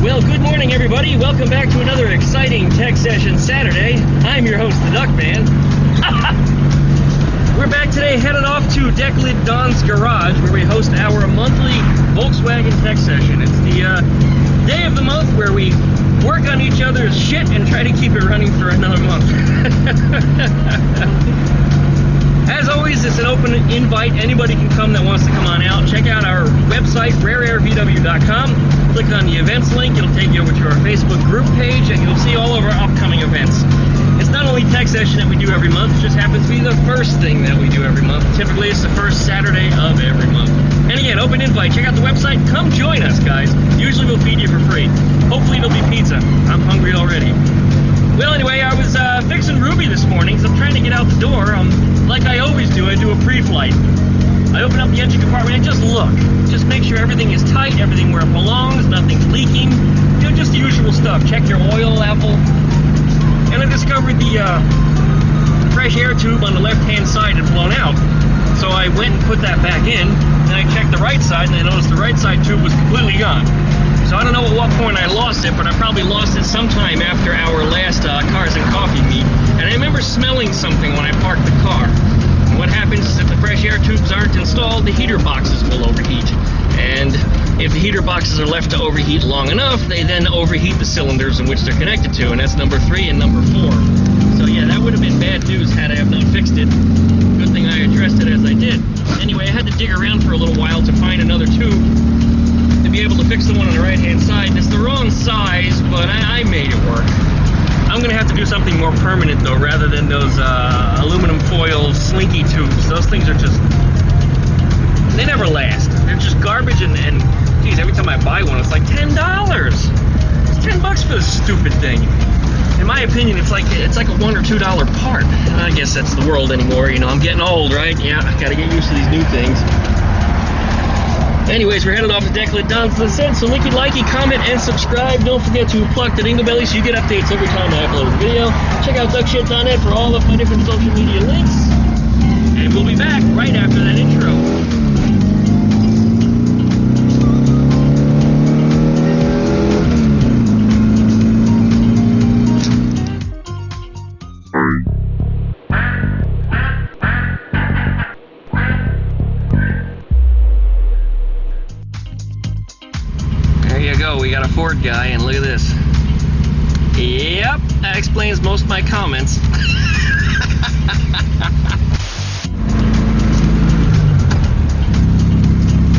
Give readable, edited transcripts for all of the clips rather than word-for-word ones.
Well, good morning, everybody. Welcome back to another exciting Tech Session Saturday. I'm your host, the Duckman. We're back today, headed off to Decklit Don's Garage, where we host our monthly Volkswagen Tech Session. It's the day of the month where we work on each other's shit and try to keep it running for another month. As always, it's an open invite. Anybody can come that wants to come on out. Check out our website, rareairvw.com. Click on the events link. It'll take you over to our Facebook group page, and you'll see all of our upcoming events. It's not only Tech Session that we do every month, it just happens to be the first thing that we do every month. Typically, it's the first Saturday of every month. And again, open invite. Check out the website. Come join us, guys. Usually we'll feed you for free. Hopefully it'll be pizza. I'm hungry already. Well, anyway, I was fixing Ruby this morning, because I'm trying to get out the door. Like I always do, I do a pre-flight. I open up the engine compartment and just look. Just make sure everything is tight, everything where it belongs, nothing's leaking. You know, just the usual stuff. Check your oil level. And I discovered the fresh air tube on the left-hand side had blown out. So I went and put that back in, and I checked the right side, and I noticed the right side tube was completely gone. So I don't know at what point I lost it, but I probably lost it sometime after our last Cars and Coffee meet. And I remember smelling something when I parked the car. And what happens is if the fresh air tubes aren't installed, the heater boxes will overheat. And if the heater boxes are left to overheat long enough, they then overheat the cylinders in which they're connected to. And that's number 3 and number 4. So yeah, that would have been bad news had I have not fixed it. Good thing I addressed it as I did. Anyway, I had to dig around for a little while to find another tube to be able to fix the one on the right-hand side. It's the wrong size, but I made it work. I'm going to have to do something more permanent, though, rather than those aluminum foil slinky tubes. Those things are just... they never last. They're just garbage, and geez, every time I buy one, it's like $10. It's $10 for this stupid thing. In my opinion, it's like a $1 or $2 part. I guess that's the world anymore. You know, I'm getting old, right? Yeah, I got to get used to these new things. Anyways, we're headed off to Decklit Don's. So likey, comment, and subscribe. Don't forget to pluck the dingle belly so you get updates every time I upload a video. Check out duckshit.net for all of my different social media links. And we'll be back right after that intro. We got a Ford guy, and look at this. Yep, that explains most of my comments.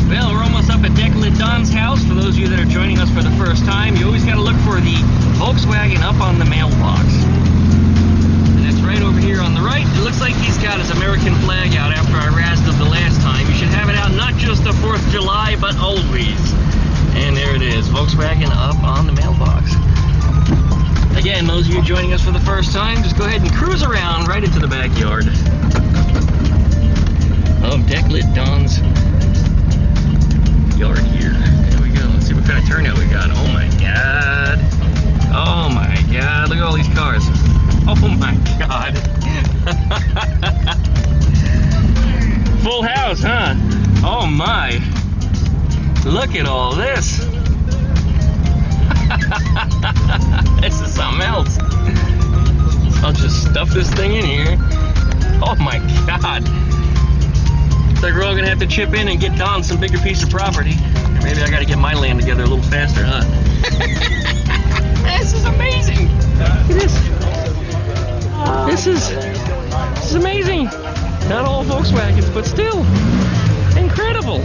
Well, we're almost up at Decklit Don's house. For those of you that are joining us for the first time, you always got to look for the Volkswagen up on the mailbox. And it's right over here on the right. It looks like he's got his American flag out after I razzed him the last time. You should have it out not just the 4th of July, but always. And there it is, Volkswagen up on the mailbox. Again, those of you joining us for the first time, just go ahead and cruise around right into the backyard of Decklit Don's yard here. There we go. Let's see what kind of turnout we got. Oh my god. Oh my god. Look at all these cars. Oh my god. Full house, huh? Oh my. Look at all this. This is something else. I'll just stuff this thing in here. Oh my god. It's like we're all gonna have to chip in and get Don some bigger piece of property. Or maybe I gotta get my land together a little faster, huh? This is amazing. Look at this. This is amazing. Not all Volkswagens, but still incredible.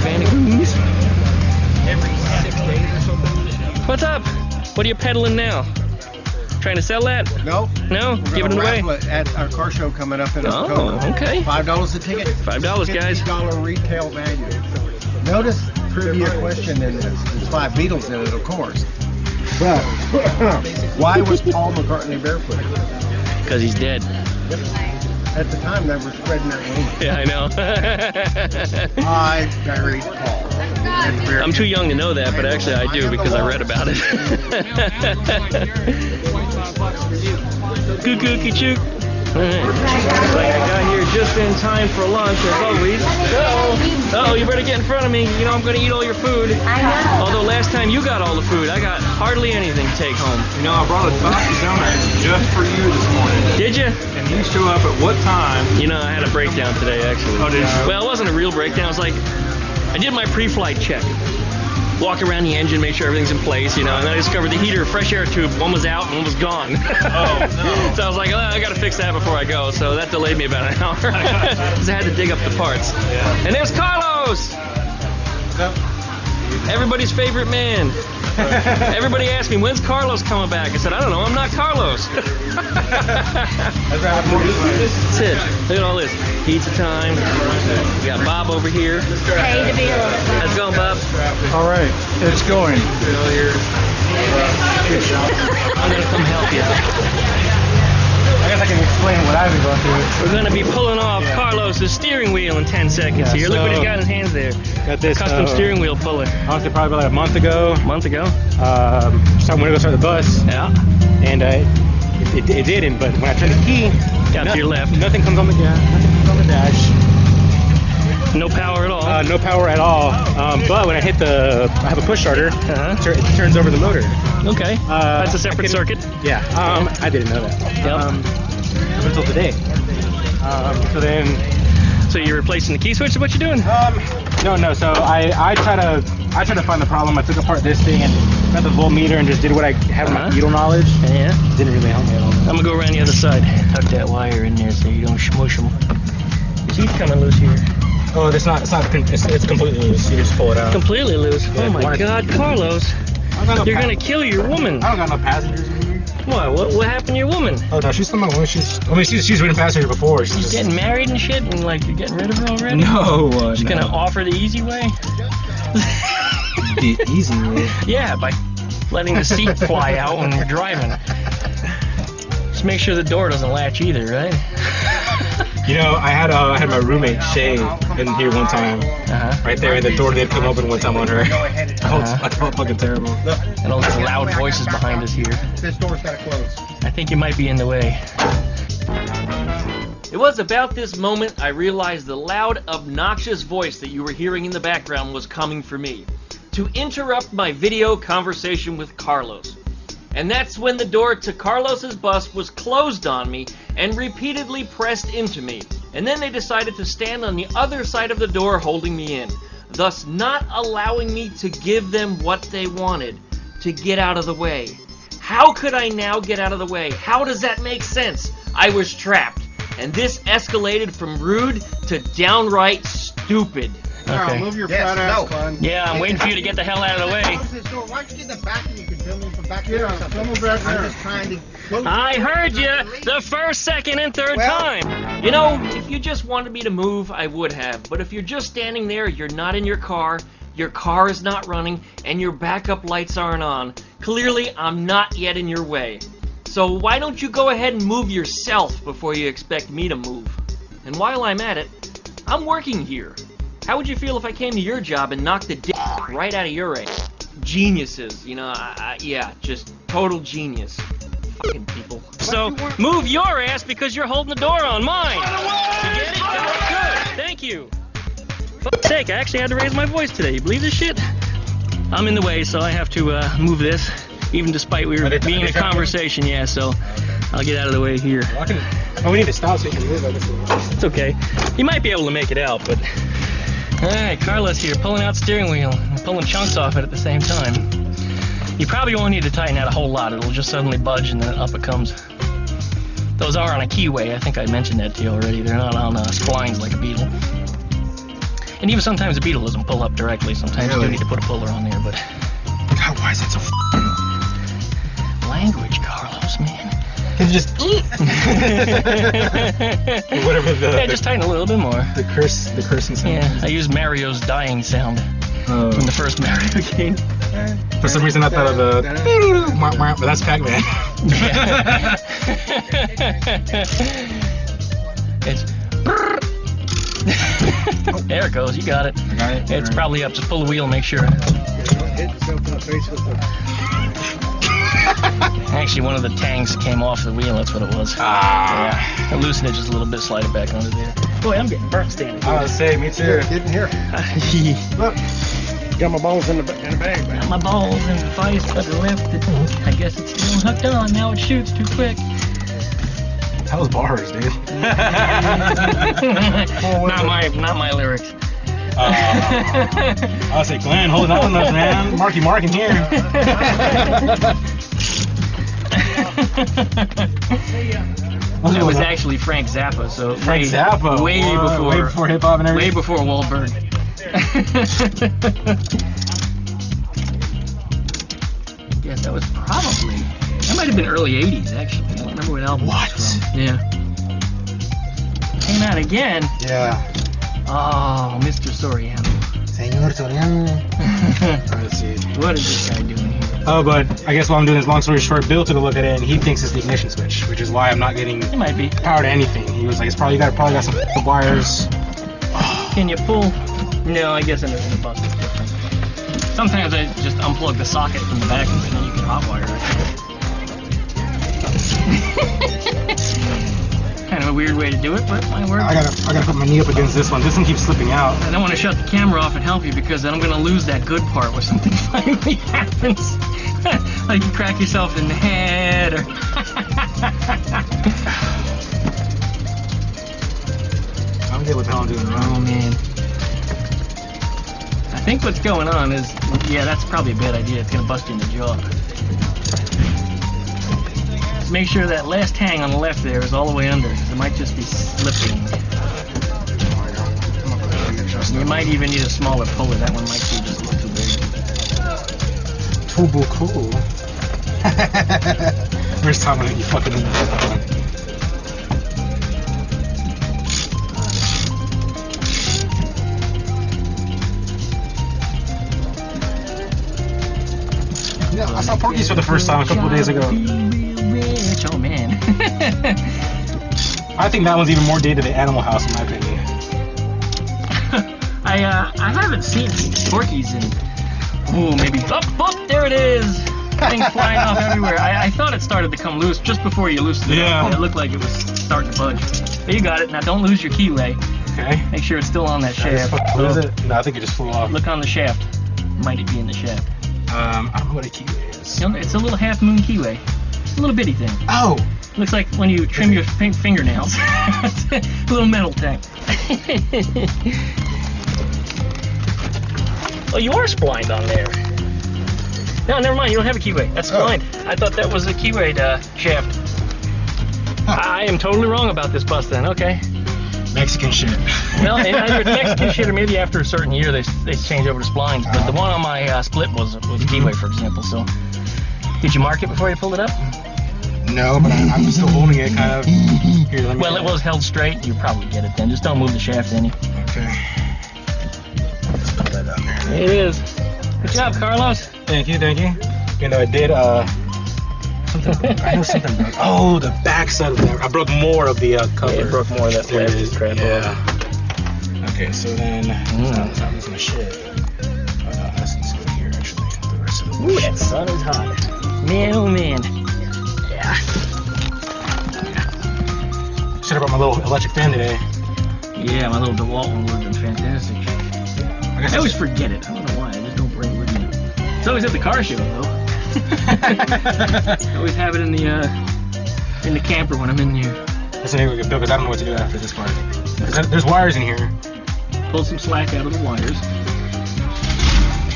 Vanagoons. Every 6 days or something. What's up? What are you peddling now? Trying to sell that? No. No? Giving it away? It at our car show coming up in October. Oh, okay. $5 a ticket. $5, guys. $50 retail value. Notice trivia question in this. There's 5 Beatles in it, of course. But why was Paul McCartney barefoot? Because he's dead. Yep. At the time, they were spreading that rumor. Yeah, I know. I buried Paul. I'm too young to know that, but actually I do because I read about it. Coo-coo-coo-chook. Looks like I got here just in time for lunch, as always. Uh-oh, you better get in front of me. You know I'm going to eat all your food. I know. Although last time you got all the food, I got hardly anything to take home. You know, I brought a box of donuts just for you this morning. Did you? And you show up at what time? You know, I had a breakdown today, actually. Oh, did you? Well, it wasn't a real breakdown. It was like, I did my pre-flight check. Walk around the engine, make sure everything's in place, you know, and then I discovered the heater, fresh air tube, one was out and one was gone. Oh, no. So I was like, oh, I got to fix that before I go. So that delayed me about an hour because I had to dig up the parts. Yeah. And there's Carlos! Everybody's favorite man. Everybody asked me, when's Carlos coming back? I said, I don't know, I'm not Carlos. That's it. Look at all this. Pizza time. We got Bob over here. Pay the bill. How's it going, Bob? All right, it's going. I'm going to come help you. I guess I can explain what I've been going through. We're going to be pulling off Carlos's steering wheel in 10 seconds Yeah, here. Look what so- he's got in his hands there. Got this Custom steering wheel puller. Honestly, probably about like a month ago. A month ago? So I'm gonna go start the bus, Yeah. and it didn't. But when I turn the key, Down to your left. nothing comes on the dash. No power at all. No power at all. But when I hit I have a push starter. Uh-huh. It turns over the motor. Okay. That's a separate circuit. Yeah. I didn't know that. Yep. Up until today. So then. So you're replacing the key switch, is what you're doing? No. So I try to find the problem. I took apart this thing and got the voltmeter and just did what I had in my Uh-huh. needle knowledge. Yeah. Didn't really help me at all. I'm gonna go around the other side. Tuck that wire in there so you don't smush them. Your teeth coming loose here. Oh, it's completely loose. You just pull it out. Completely loose. Yeah, Oh my one- God, Carlos. You're gonna kill your woman. I don't got no passengers in here. What happened to your woman? Oh no, she's still my woman. She's been a passenger before. She's She's just, getting married and shit, and like you're getting rid of her already? no. She's gonna offer the easy way? the easy way. Yeah, by letting the seat fly out when you're driving. Just make sure the door doesn't latch either, right? You know, I had my roommate Shay in here one time, right there, and the door did come open one time on her. I felt fucking terrible. And all these loud voices behind us here. This door's gotta close. I think you might be in the way. It was about this moment I realized the loud, obnoxious voice that you were hearing in the background was coming for me, to interrupt my video conversation with Carlos. And that's when the door to Carlos's bus was closed on me and repeatedly pressed into me. And then they decided to stand on the other side of the door holding me in, thus not allowing me to give them what they wanted, to get out of the way. How could I now get out of the way? How does that make sense? I was trapped, and this escalated from rude to downright stupid. Carl, move your fat ass, Glenn. Yeah, I'm waiting for you to get the hell out of the way. Close this door. Why don't you get the back and you can film me from back there or something? I'm just trying to close I heard you the first, second, and third time. You know, if you just wanted me to move, I would have. But if you're just standing there, you're not in your car is not running, and your backup lights aren't on, clearly I'm not yet in your way. So why don't you go ahead and move yourself before you expect me to move? And while I'm at it, I'm working here. How would you feel if I came to your job and knocked the dick right out of your ass? Geniuses, you know, yeah, just total genius. Fucking people. So, move your ass because you're holding the door on mine. You get it? Good. Thank you. Fuck's sake, I actually had to raise my voice today. You believe this shit? I'm in the way, so I have to move this, even despite we were being in a conversation, yeah, so I'll get out of the way here. We need to stop so you can move. It's okay. You might be able to make it out, but... Alright, Carlos here, pulling out steering wheel and pulling chunks off it at the same time. You probably won't need to tighten that a whole lot. It'll just suddenly budge and then up it comes. Those are on a keyway. I think I mentioned that to you already. They're not on splines like a Beetle. And even sometimes a Beetle doesn't pull up directly. Sometimes you do need to put a puller on there, but... God, why is that so Language, Carlos, man. Can you just... Whatever Yeah, just tighten a little bit more. The cursing sound. Yeah, I use Mario's dying sound from the first Mario game. For some reason I thought of the... But that's Pac-Man. It's... There it goes, you got it. I got it. It's probably up, just pull the wheel, make sure. Hit yourself in the face with the... Actually, one of the tangs came off the wheel. That's what it was. Ah. Yeah. I loosened it just a little bit, slide it back under there. Boy, I'm getting burnt standing here. I was say, me too. Get in here. Look. Got my balls in the bag. Got my balls in the vice, but I left it. I guess it's still hooked on. Now it shoots too quick. That was bars, dude. not my lyrics. I was like, Glenn, hold that one up, man. Marky Mark in here. It was actually Frank Zappa, so Frank Zappa. Way before hip hop and everything. Way before Wahlberg. Yes, that was probably. That might have been early '80s, actually. I don't remember what album. What? It was from. Yeah. Came out again. Yeah. Oh, Mr. Soriano. Señor Soriano. Let's see. What is this guy doing here? Oh, but I guess while I'm doing this, long story short, Bill took a look at it and he thinks it's the ignition switch, which is why I'm not getting It might be. power to anything. He was like, it's probably got some wires. Can you pull? No, I guess in the bus is different. Sometimes I just unplug the socket from the back and then you can hotwire it. Kind of a weird way to do it, but it might work. I gotta put my knee up against this one. This one keeps slipping out. I don't want to shut the camera off and help you because then I'm going to lose that good part where something finally happens. Like you crack yourself in the head or... I'm good with how I'm doing it. Oh, man. I think what's going on is... Yeah, that's probably a bad idea. It's going to bust you in the jaw. Just make sure that last hang on the left there is all the way under because it might just be slipping. You might even need a smaller puller. That one might be just a little too big. Turbo cool. First time I hit you fucking in the head. Yeah, I saw Porky's for the first time a couple of days ago. Oh man. I think that one's even more dated than Animal House in my opinion. I haven't seen Porky's in maybe up there it is. Things flying off everywhere. I thought it started to come loose just before you loosened it. Yeah. It looked like it was starting to budge. But you got it. Now don't lose your keyway. Okay. Make sure it's still on that shaft. What is it? No, I think it just flew off. Look on the shaft. Might it be in the shaft? I don't know what a keyway is. You know, it's a little half moon keyway. A little bitty thing. Oh! Looks like when you trim your fingernails. A little metal thing. Oh, you are splined on there. No, never mind. You don't have a keyway. That's splined. I thought that was a keyway shaft. I am totally wrong about this bus then. Okay. Mexican shit. Well, either it's Mexican shit or maybe after a certain year they change over to splines. But the one on my split was a keyway, for example. So, did you mark it before you pulled it up? No, but I'm still holding it kind of. Here, let me Well, it was held straight. You probably get it then. Just don't move the shaft any. Okay. Let's put that down there. It is. Good job, Carlos. Thank you. You know, I did, something, I know something broke. Oh, the back side of that. I broke more of the cover. Yeah, it broke more of that There it is. crap. Yeah. Okay, so then, it's not losing the shit. Let's go here, actually. The rest of the Ooh, that sun is hot. Man, oh man. Yeah. Should have brought my little electric fan today. Yeah, my little DeWalt one would have been fantastic. I always forget it. I don't know why. I just don't bring it with me. It's always at the car show, though. I always have it in the camper when I'm in here. That's an area we could build because I don't know what to do after this part. There's wires in here. Pull some slack out of the wires.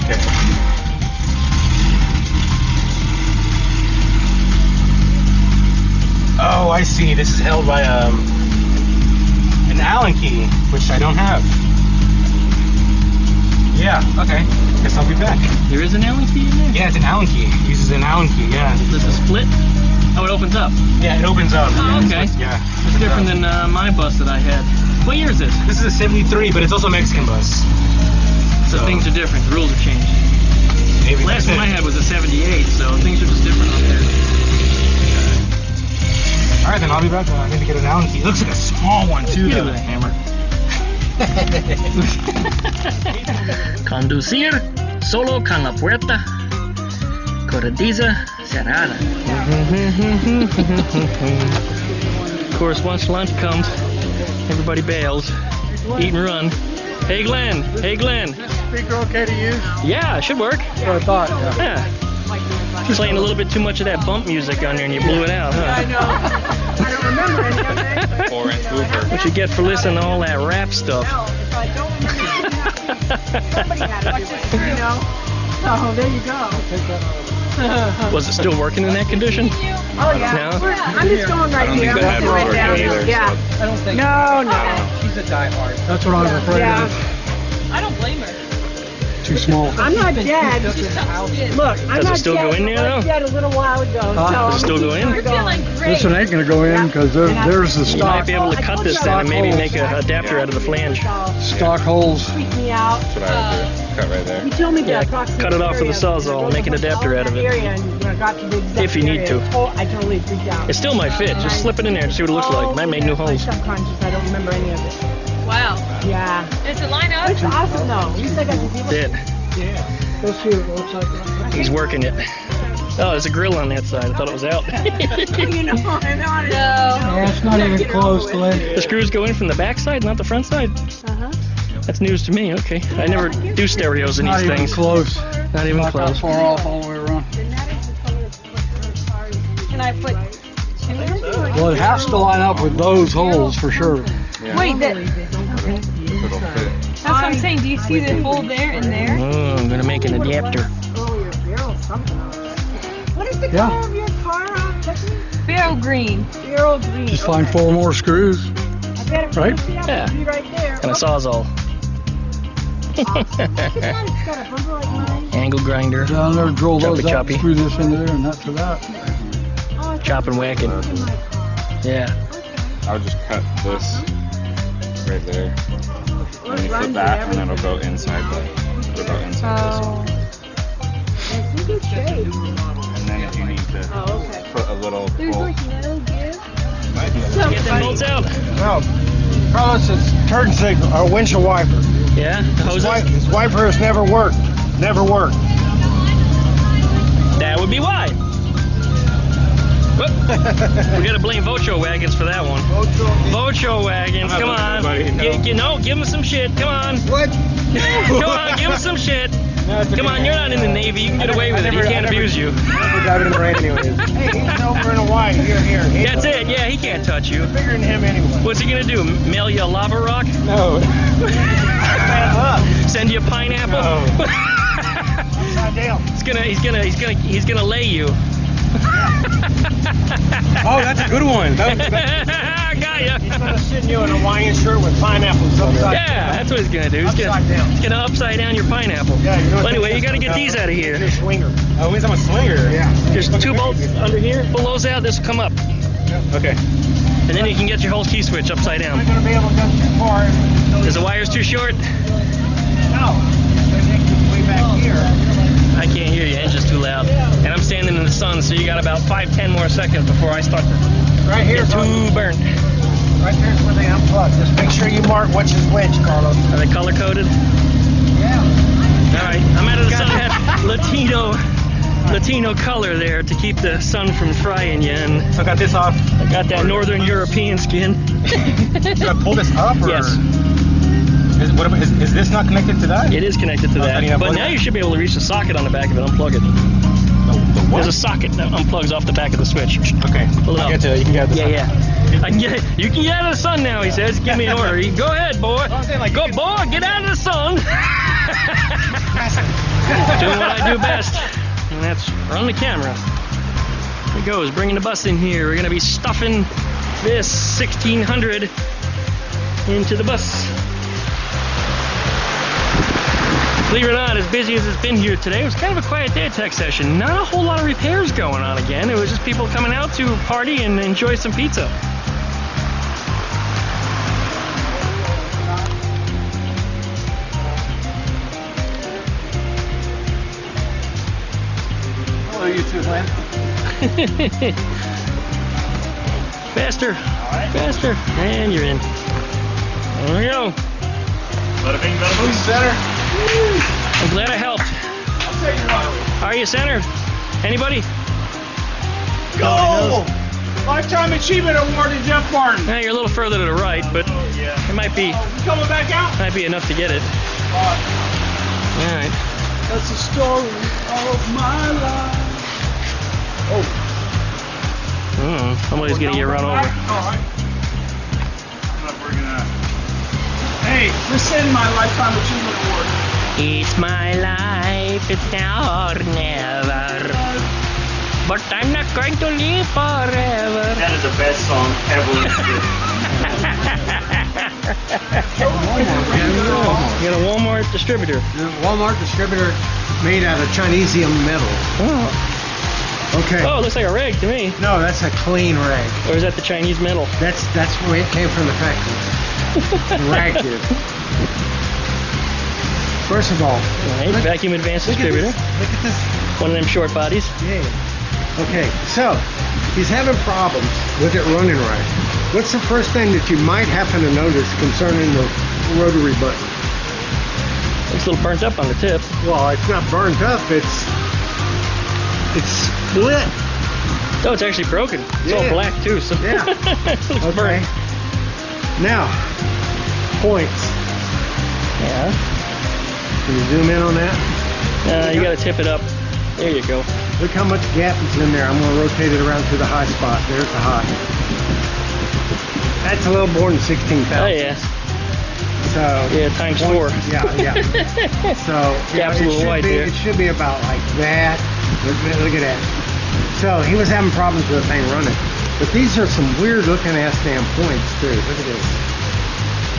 Okay. Oh, I see. This is held by an Allen key, which I don't have. Yeah, okay. Guess I'll be back. There is an Allen key in there? Yeah, it's an Allen key. It uses an Allen key, yeah. Does it split? Oh, it opens up. Yeah, it opens up. Oh, okay. Yeah. It's different than my bus that I had. What year is this? This is a 73, but it's also a Mexican bus. So things are different. The rules have changed. Maybe Last one I had was a 78, so things are just different on there. Alright, then I'll be back. I need to get an Allen key. It looks like a small one, too. Get it with a hammer. Conducir solo con la puerta corrediza Serrana. Of course, once lunch comes, everybody bails. Eat and run. Hey Glenn. Hey Glenn. Speaker okay to use? Yeah, it should work. That's what I thought. Yeah. Just playing a little bit too much of that bump music on there and you blew it out, huh? I know. I don't remember any of it. 4-inch woofer. What you get for listening to all that rap stuff? If I don't remember, somebody had it, you know. Oh, there you go. Was it still working in that condition? Oh yeah. No? I'm just going right here. I'm that just going had down. either, Yeah. I don't think. No, no. She's a diehard. That's what I was afraid Yeah. of. I don't blame her. Too small. I'm not dead. Look, I'm Does it not still dead. go in there, I was though? dead a little while ago. So Does it I'm still go in? You're feeling great. This one ain't gonna go in because there's the You might stock be able to cut this then and maybe make an adapter out of the flange. stock holes. Freaked me out. That's what I would do. Cut right there. He told me Yeah, to approximate cut it off with a area. sawzall and make an adapter out of it. Area, and when I got to the exact If you need area, to. I totally freaked out. It still might fit. Just slip it in there and see what it looks like. Might make new holes. My subconscious, I don't remember any of it. Wow. Yeah. Does it line up? It's awesome though. At least I got to see what Did. Let's see what it looks like. He's working it. Oh, there's a grill on that side. I thought it was out. you know, I know. No. Yeah, it's not even close, Glenn. The screws go in from the back side, not the front side. Uh-huh. That's news to me. Okay. I never do stereos in Not these even things. close. Not even Not that close. far off all the way around. Can I put two? Well, it has to line up with those holes for sure. Yeah. Wait, that, It'll fit. that's what I'm saying. Do you see the hole there and there? Oh, I'm gonna make an adapter. Oh, your barrel's something else. What is the Yeah. color of your car, Tiffany? Barrel green. Barrel green. Just find 4 more screws. I bet it right? Yeah. be right there. And a sawzall. It's got a bumper like mine. Angle grinder. Down there, drill those Choppy, out, choppy. screw this into there, and that to that. Oh, it's Chop and whack it. Yeah. I would just cut this right there. And you flip that, and then it'll go inside this. Oh. in good shape. And then if you need to Oh, okay. put a little There's hole, like no give. might be a So little Get them bolts out. No, Carlos, it's turn signal, or windshield wiper. Yeah. The hoses. His wiper has never worked. Never worked. That would be why. Whoop. We gotta blame Vocho wagons for that one. Vocho wagons, come on. Give him some shit. Come on. What? Come on, give him some shit. Come on, you're not in the Navy. You can get away with it. He can't abuse you. Never got in the rain anyways. Hey, he's over in Hawaii. Here. That's it. Yeah, he can't touch you. Bigger than him anyway. What's he gonna do? Mail you a lava rock? No. Send you a pineapple? No. He's gonna lay you. Oh, that's a good one. Got ya. He's gonna send you in a Hawaiian shirt with pineapples upside Yeah, that's what he's gonna do. He's gonna upside down your pineapple. Yeah, you know Well, anyway, you gotta get these out of here. Your swinger. Oh, he's on a slinger. Yeah. There's 2 bolts under here. Pull those out. This will come up, Okay. and then you can get your whole key switch upside I'm down. gonna be able to go too far. Is the wires too short? No. Way back here. I can't hear you. Engine's too loud. And I'm standing in the sun, so you got about 5-10 more seconds before I start to Right here. get too burnt. Right there's where they unplug. Just make sure you mark which is which, Carlos. Are they color coded? Yeah. All right. I'm out of the sun. I had Latino color there to keep the sun from frying you, and So I got this off. I got that Northern European skin. Do I pull this up or? Yes. Is this not connected to that? It is connected to I need that, to but unplug now it? you should be able to reach the socket on the back of it. Unplug it. The what? There's a socket that unplugs off the back of the switch. Okay. Pull it I'll up. get to it. You can get this. Yeah. You can get out of the sun now, he says. Give me an order. Go ahead, boy. Go, boy, get out of the sun. Doing what I do best, and that's run the camera. Here it goes, bringing the bus in here. We're going to be stuffing this 1600 into the bus. Believe it or not, as busy as it's been here today, it was kind of a quiet day at Tech Session. Not a whole lot of repairs going on again. It was just people coming out to party and enjoy some pizza. Hello, you two, Glenn. Faster. Faster. And you're in. There we go. Who's center? I'm glad I helped. Are you center? Anybody? Go! Lifetime Achievement Award to Jeff Martin. Now you're a little further to the right, but it might be Coming back out? enough to get it. All right. That's the story of my life. Somebody's gonna get run over. All right. We're gonna. Hey, rescind my Lifetime Achievement Award. It's my life, it's now or never. But I'm not going to live forever. That is the best song ever. Get a Walmart distributor. The Walmart distributor made out of Chinesium metal. Oh. Okay. Oh, it looks like a rag to me. No, that's a clean rag. Or is that the Chinese metal? That's where it came from the factory. Rag did. First of all, Right, vacuum advanced distributor. Look at this. One of them short bodies. Yeah. Okay, so he's having problems with it running right. What's the first thing that you might happen to notice concerning the rotary button? Looks a little burnt up on the tip. Well, it's not burnt up. It's split. Oh, it's actually broken. It's all Yeah. black too. So Yeah. looks Okay. burnt. Now, points. Yeah. Can you zoom in on that? You got to tip it up. There you go. Look how much gap is in there. I'm going to rotate it around to the high spot. There's the high. That's a little more than 16,000. Oh yeah. So Yeah, times 4. Yeah. So Gap's a little wide there. It should be about like that. Look at that. So he was having problems with the thing running. But these are some weird looking ass damn points too. Look at this.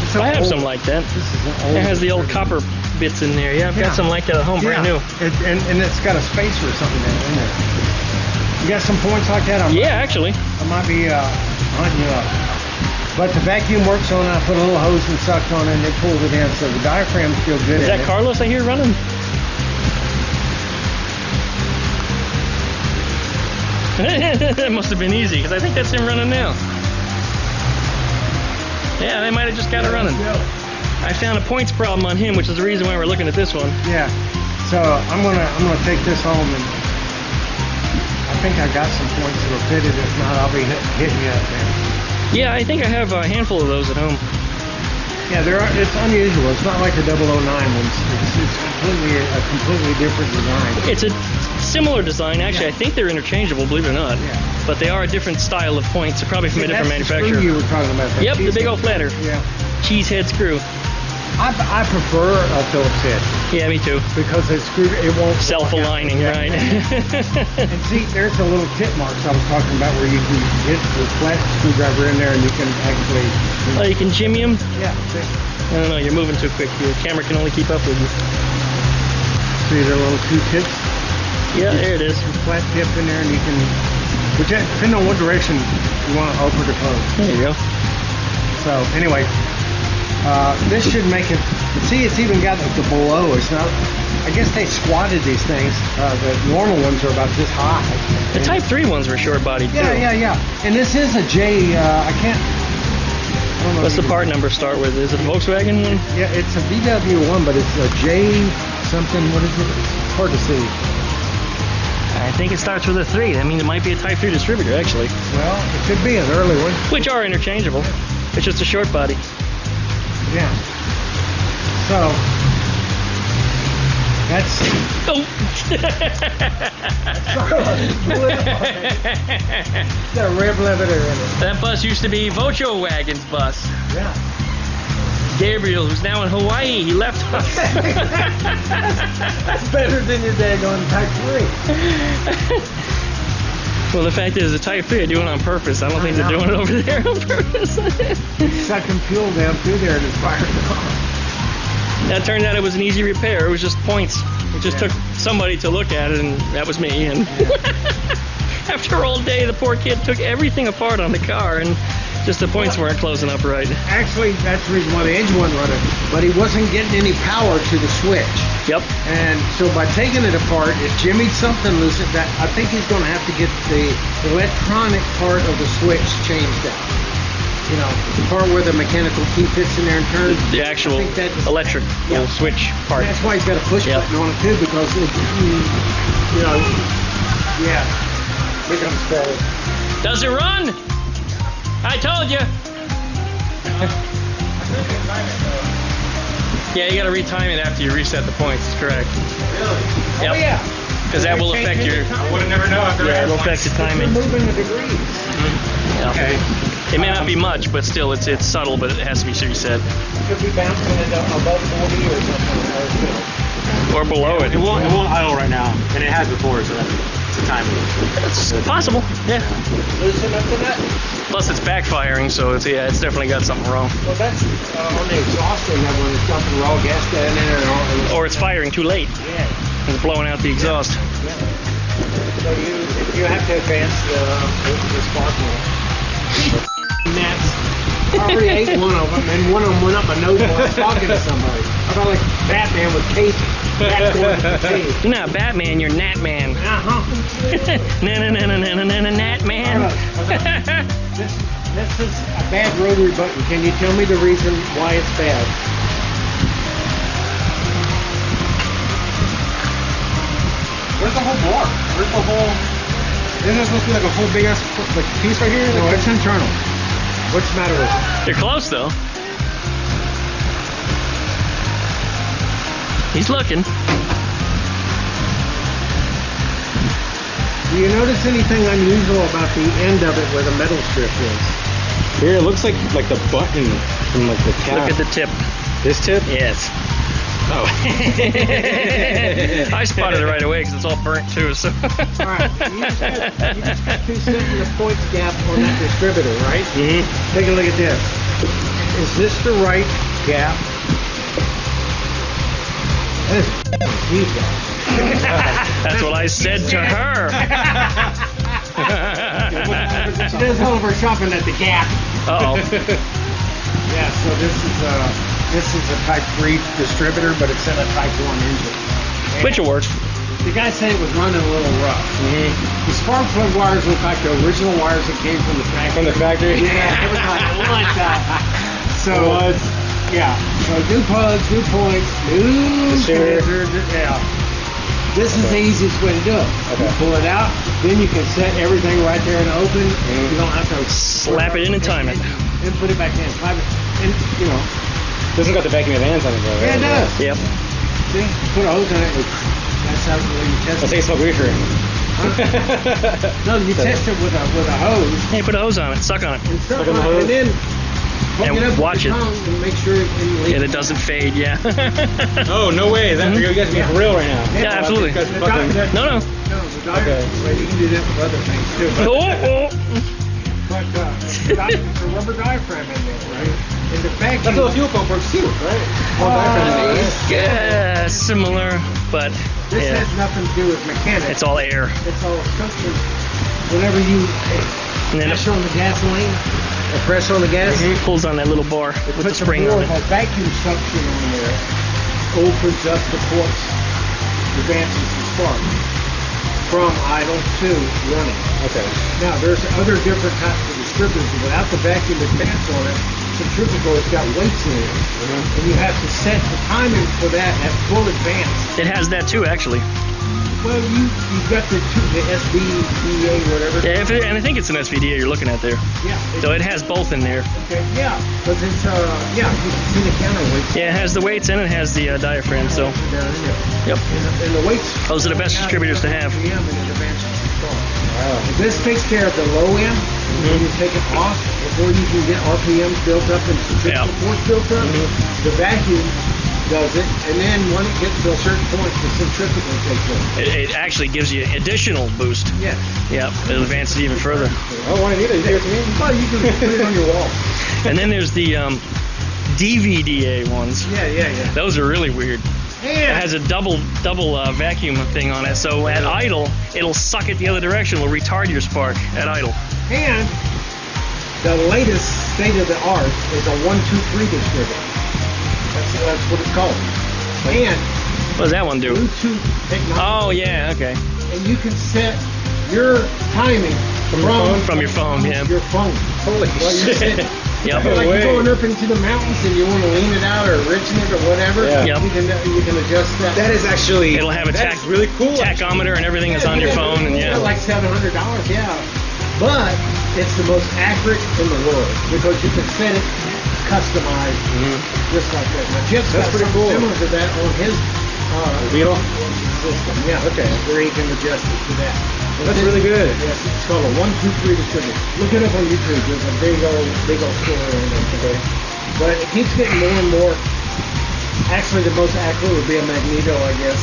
It's an I have old- some like that. This is an old It has the old copper bits in there. Yeah, I've got some like that at home, brand new. And it's got a spacer or something in there. You got some points like that? Yeah, actually. I might be hunting you up. But the vacuum works on it. I put a little hose and sucked on it and it pulls it in. So the diaphragms feel good. Is in that it. Carlos I hear running? That must have been easy, because I think that's him running now. Yeah, they might have just got it running. I found a points problem on him, which is the reason why we're looking at this one. Yeah. So I'm gonna take this home and I think I got some points that'll fit it. If not, I'll be hitting you up there. Yeah, I think I have a handful of those at home. Yeah, it's unusual. It's not like the 009 ones. It's a completely different design. It's a similar design. Actually, I think they're interchangeable, believe it or not. Yeah. But they are a different style of points. They're probably from a different That's the manufacturer. screw you were talking about. that Yep, the cheese big head. old flatter. Yeah. Cheese head screw. I prefer a Phillips head Yeah, me too. because it won't Self-aligning, Yeah. right? And see, there's the little tip marks I was talking about where you can get the flat screwdriver in there and you can actually. Oh, you can jimmy them? Yeah. See, I don't know, you're moving too quick. Your camera can only keep up with you. see the little two tips. Yeah, there it is. Flat tip in there and you can. Depending on what direction you want to open or close. There you go. So anyway, this should make it. See, it's even got the below. It's not. I guess they squatted these things. The normal ones are about this high. The Type 3 ones were short bodied too. Yeah. And this is a J. I can't. I don't know What's if the you- part number start with? Is it a Volkswagen one? Yeah, it's a VW1, but it's a J something. What is it? It's hard to see. I think it starts with a 3. That means it might be a Type 3 distributor, actually. Well, it could be an early one. Which are interchangeable. It's just a short body. Yeah. So that's. Oh! It's got a rev limiter in it. That bus used to be Vocho Wagon's bus. Yeah. Gabriel, who's now in Hawaii, he left us. That's better than your daggone Type 3. Well, the fact is, the Type 3 are doing it on purpose. I don't think they're doing it over there on purpose. Sucking fuel down through there and it's firing off. That turned out it was an easy repair. It was just points. It just took somebody to look at it, and that was me. And after all day, the poor kid took everything apart on the car, and just the points weren't closing up right. Actually, that's the reason why the engine wasn't running. But he wasn't getting any power to the switch. Yep. And so by taking it apart, it jimmied something loose. That I think he's going to have to get the electronic part of the switch changed out. You know, the part where the mechanical key fits in there and turns. The actual I think that is- electrical Yeah. switch part. That's why he's got a push Yep. button on it too, because it, you know, yeah. Here comes Paul. Does it run? I told you. Yeah, you gotta retime it after you reset the points. That's correct. Really? Yep. Oh, yeah. Because that will affect your. I would have never known. Yeah, it'll affect the timing. You're moving the degrees. Yeah. Okay. It may not be much, but still, it's subtle, but it has to be reset. You could be bouncing it above 40 or something. Or below it. It won't idle right now, and it has before, so that's the time. It's possible. Yeah. Loosen up the nut. Plus, it's backfiring, so it's definitely got something wrong. Well, that's on the exhaust in there when it's dumping raw gas down in there and all. Or it's firing too late. Yeah. It's blowing out the exhaust. Yeah. So you have to advance the spark wheel. Gnats. I already ate one of them, and one of them went up my nose while I was talking to somebody. I felt like Batman with cape. Gnats going to the cave. You're not Batman, you're Natman. Uh-huh. Natman. This is a bad rotary button. Can you tell me the reason why it's bad? Where's the whole bar? Where's the whole... Isn't that supposed to be like a whole big ass piece right here? No, it's internal. What's the matter with it? You're close, though. He's looking. Do you notice anything unusual about the end of it where the metal strip is? Here, it looks like the button from like the cap. Look at the tip. This tip? Yes. Oh. I spotted it right away because it's all burnt too. So. All right, you just got 2 cents points gap on that distributor, right? Mm-hmm. Take a look at this. Is this the right gap? These guys. That's what I said to her. She does all of her shopping at the Gap. Uh-oh. Yeah, so this is a Type 3 distributor, but it's in a Type 1 engine. Which will work. The guy said it was running a little rough. Mm-hmm. The spark plug wires look like the original wires that came from the factory. From the factory? Yeah, it was like, what the? So, yeah. So new plugs, new points, new connectors. Yeah. This is the easiest way to do it. Okay. You pull it out, then you can set everything right there and open. Mm-hmm. You don't have to Slap it in and time it. And put it back in. And, you know. This has got the vacuum advance on it, though. Yeah, it does. Yep. See? Put a hose in it. That's how you test Let's it. say smoke reefer. No, you test it with a hose. Hey, put a hose on it. Suck on it. And stuff Look on the on it, hose. and then hook And it up watch with your it. tongue and make sure it Yeah, it doesn't fade. Yeah. Oh, no way. Is that you guys being for real right now? Yeah, absolutely. The di- No, no. No, the diagram. Okay. Well, you can do that with other things too. But, Oh, it's a rubber diaphragm in there, right? And the vacuum. That's how the fuel pump works too, right? yeah, similar, but This yeah, has nothing to do with mechanics. it's all air. It's all suction. Whenever you And then press it on the gasoline, or press on the gas, pulls on that little bar it with the puts spring more on of it. a vacuum suction on there. Opens up the ports, advances the spark from idle to running. Okay. Now, there's other different types of distributors. Without the vacuum advance on it, centrifugal, it's got weights in it. And you have to set the timing for that at full advance. It has that too, actually. Well, you've got the SBDA, whatever. Yeah, and I think it's an SVDA you're looking at there. Yeah. So it has both in there. Okay, yeah. Because it's, yeah, you can see the counterweights. Yeah, it has the weights and it has the diaphragm. So, Down in there. yep. And the weights. Those are the best distributors to have. RPM and it advances the spark. Wow. This takes care of the low end. When you take it off, before you can get RPMs built up and centrifugal force built up, the vacuum does it, and then when it gets to a certain point, the centrifugal takes over. It actually gives you additional boost. Yes. Yep, it advances even further. Oh, why need it? You give it to me? Well, you can put it on your wall. And then there's the DVDA ones. Yeah. Those are really weird. It has a double vacuum thing on it, so at idle, it'll suck it the other direction. It'll retard your spark at idle. And the latest state of the art is a 1-2-3 distributor. That's what it's called. And What does that one do? Bluetooth technology. Oh, yeah, okay. And you can set your timing From your phone, yeah. Your phone. Holy While you're shit. sitting. Yep. Like you're going up into the mountains and you want to lean it out or richen it or whatever. Yep. You can adjust that. That is actually. It'll have a that's really cool. tachometer and everything is on your phone, and yeah. Like $700, yeah. But it's the most accurate in the world because you can set it customized just like that. Now, Jeff's got pretty something cool. similar to that on his Wheel? system. Yeah, Okay. where he can adjust it to that. That's really good. Yes, it's called a 1-2-3 distributor. Look it up on YouTube. There's a big old story on it today. But it keeps getting more and more. Actually, the most accurate would be a magneto, I guess.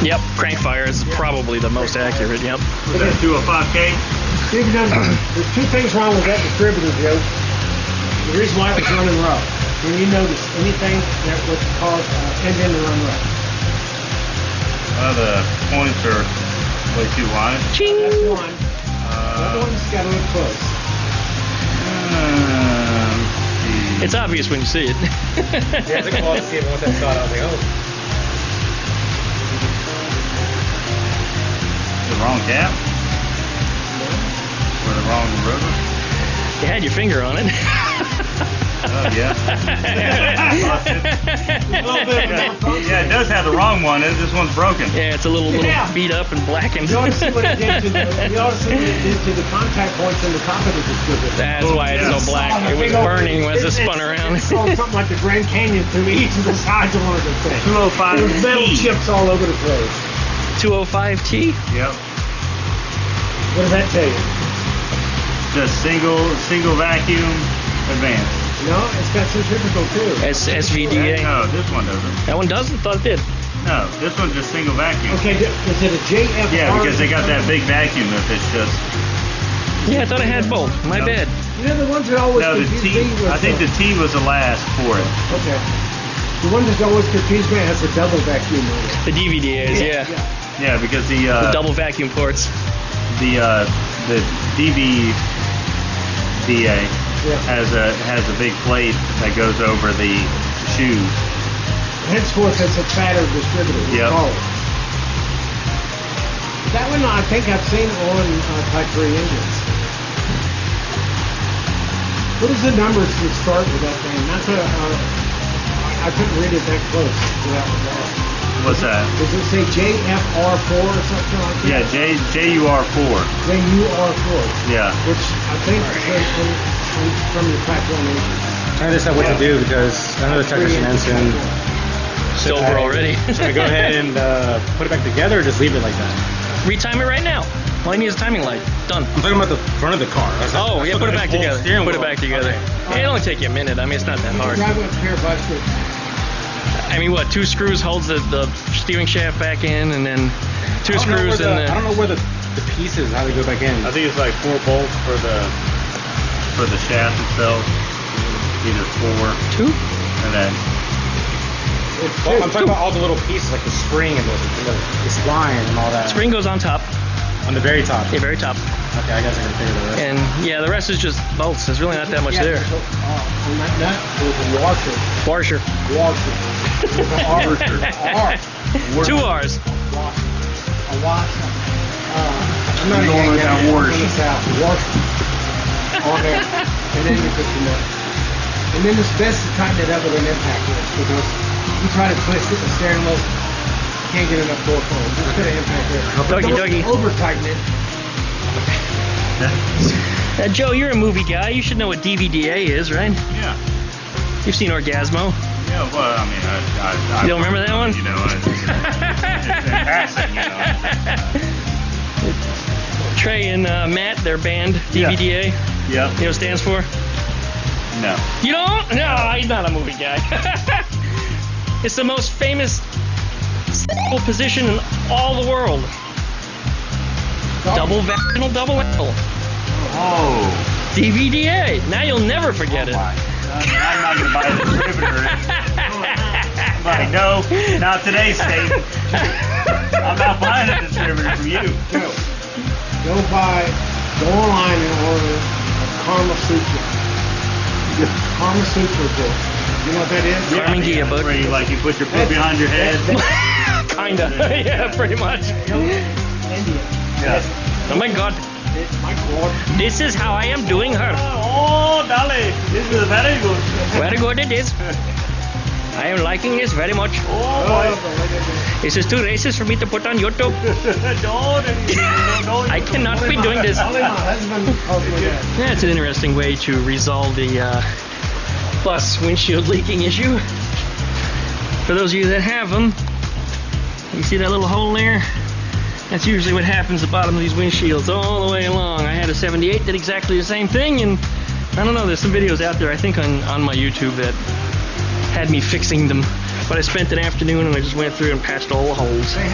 Yep, crankfire is probably the most accurate. Yep. Was that 205K? Steve, there's two things wrong with that distributor, Joe. The reason why it was running rough. When you notice anything that would cause an engine to run rough. The points are way too wide. Ching. That's one. The other one's got to look close. It's obvious when you see it. Yeah, I took a while to see it once I saw it. I was like, oh. The wrong cap? Or the wrong rotor? You had your finger on it. Oh, yeah. Yeah, it does have the wrong one. This one's broken. Yeah, it's a little beat up and blackened. You ought to see what it did to the contact points in the top of the distributor. That's why it's so black. It was burning as it spun around. It's called something like the Grand Canyon through each of the sides of one of the things. 205 There was metal T. chips all over the place. 205T? Yep. What does that tell you? Just single vacuum advanced. No, it's got centrifugal too. SVDA. No, this one doesn't. That one doesn't? Thought it did. No, this one's just single vacuum. Okay, is it a JFR? Yeah, because they got that big vacuum that it's just. Yeah, I thought I had both. My No. bad. You know the ones that always No, the confuse T. me was I think the T was the last for it. Okay. The one that's always confused me has a double vacuum on it. The DVDAs, yeah. Yeah, because the Double vacuum ports. the DVDA has a big plate that goes over the shoes. Henceforth, it's a fatter distributor. Yep. Call it. That one I think I've seen on Type 3 engines. What is the numbers to start with that thing? That's I couldn't read it that close without the bar. What's that? Does it say JFR4 or something like that? Yeah, JUR4. JUR4. Yeah. Which I think is from the Type 1 engine. Trying to decide what to do because another technician ends soon. It's over already. Should I go ahead and put it back together or just leave it like that? Retime it right now. All I need is a timing light. Done. I'm talking about the front of the car. Oh, yeah, put it back together. Put it back together. It'll only take you a minute. I mean, it's not that hard. Drive with a pair of bicycles. I mean, what, 2 screws holds the steering shaft back in, and then 2 screws in the... I don't know where the pieces, how they go back in. I think it's like 4 bolts for the shaft itself. Either 4 2? and then Well, I'm talking about all the little pieces, like the spring and the spline and all that. Spring goes on top. On the very top. Yeah, very top. Okay, I guess I can figure the rest. And yeah, the rest is just bolts. There's really not that much there. So, on that nut, there's a washer. Washer. Washer. There's an R. R. 2 R's. A washer. I'm not Going even with that going wash. to south. Washer. On there. And then you put the nut. And then it's best to tighten it up with an impact wrench because you try to twist it in the steering wheel, you can't get enough torque on it. Just put an impact wrench. Dougie. Don't over tighten it. Joe, you're a movie guy. You should know what DVDA is, right? yeah. You've seen Orgasmo. Yeah, well, I mean, I You don't remember that one? You know, it's in passing, you know. Trey and Matt, their band, DVDA. Yep. You know what it stands for? No. You don't? No, he's not a movie guy. It's the most famous position in all the world. Double vaginal double angle. Oh. DVDA. Now you'll never forget it. I'm not going to buy a distributor. I'm like, no, not today's state. I'm not buying a distributor from you. Go online and order a Karma Sutra. Karma Sutra book. You know what that is? Karma Gia book. Where you put your foot behind your head. Kinda. Yeah, pretty much. India. Yeah. Oh my God. This is how I am doing her. Oh, Dale, this is very good. Very good it is. I am liking this very much. Oh, This is too racist for me to put on YouTube. no. I cannot be doing this. My husband calls me that. Yeah, it's an interesting way to resolve the bus windshield leaking issue. For those of you that have them, you see that little hole there? That's usually what happens at the bottom of these windshields all the way along. I had a 78 did exactly the same thing, and I don't know, there's some videos out there, I think on my YouTube, that had me fixing them. But I spent an afternoon and I just went through and patched all the holes. They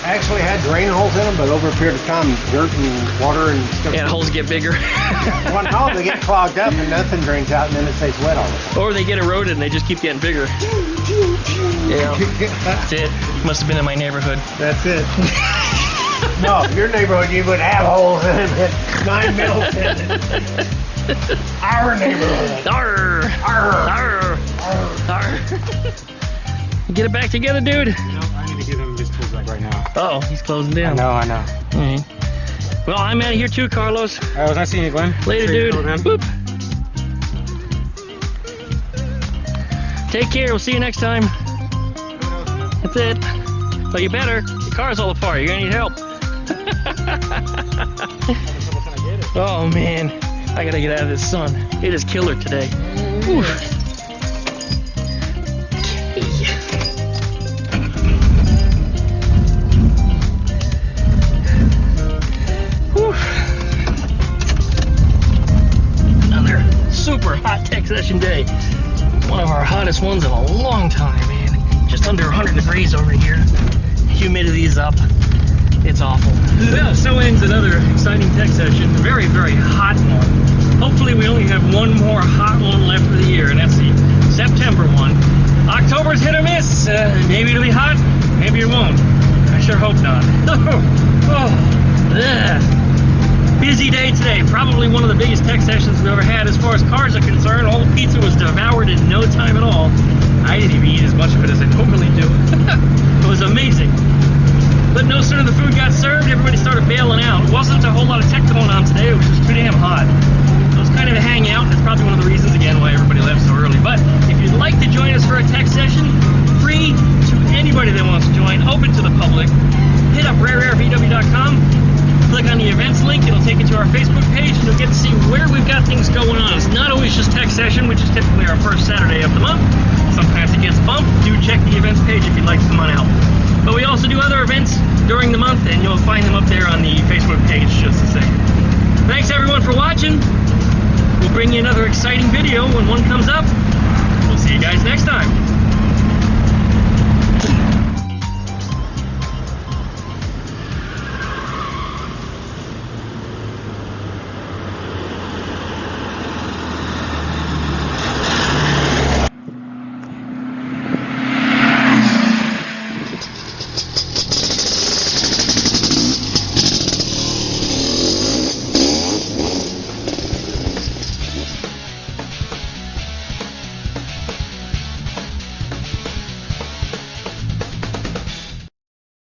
actually had drain holes in them, but over a period of time, dirt and water and stuff. Yeah, the holes get bigger. One hole, they get clogged up and nothing drains out, and then it stays wet all the time. Or they get eroded and they just keep getting bigger. Yeah, that's it. Must have been in my neighborhood. That's it. No, your neighborhood, you would have holes in it, 9 mils in it. Our neighborhood. Arr! Arr! Arr! Arr! Get it back together, dude. No, I need to give him his tools back right now. Oh, he's closing down. I know. All right. Well, I'm out of here too, Carlos. I was not seeing you, Glenn. Later, dude. Boop. Take care. We'll see you next time. That's it. Well, you better. Your car's all apart. You're gonna need help. Oh man, I gotta get out of this sun. It is killer today. Whew. Another super hot tech session day. One of our hottest ones in a long time, man. Just under 100 degrees over here. Humidity is up. It's awful. Well, so ends another exciting tech session. Very, very hot one. Hopefully we only have one more hot one left for the year, and that's the September one. October's hit or miss. Maybe it'll be hot, maybe it won't. I sure hope not. Busy day today. Probably one of the biggest tech sessions we've ever had as far as cars are concerned. All the pizza was devoured in no time at all. I didn't even eat as much of it as I normally do. It was amazing. But no sooner the food got served, everybody started bailing out. It wasn't a whole lot of tech going on today. It was just too damn hot. It was kind of a hangout. That's probably one of the reasons, again, why everybody left so early. But if you'd like to join us for a tech session, free to anybody that wants to join, open to the public, hit up rareairvw.com. Click on the events link, it'll take you to our Facebook page, and you'll get to see where we've got things going on. It's not always just tech session, which is typically our first Saturday of the month. Sometimes it gets bumped. Do check the events page if you'd like to come on out. But we also do other events during the month, and you'll find them up there on the Facebook page just the same. Thanks everyone for watching. We'll bring you another exciting video when one comes up. We'll see you guys next time.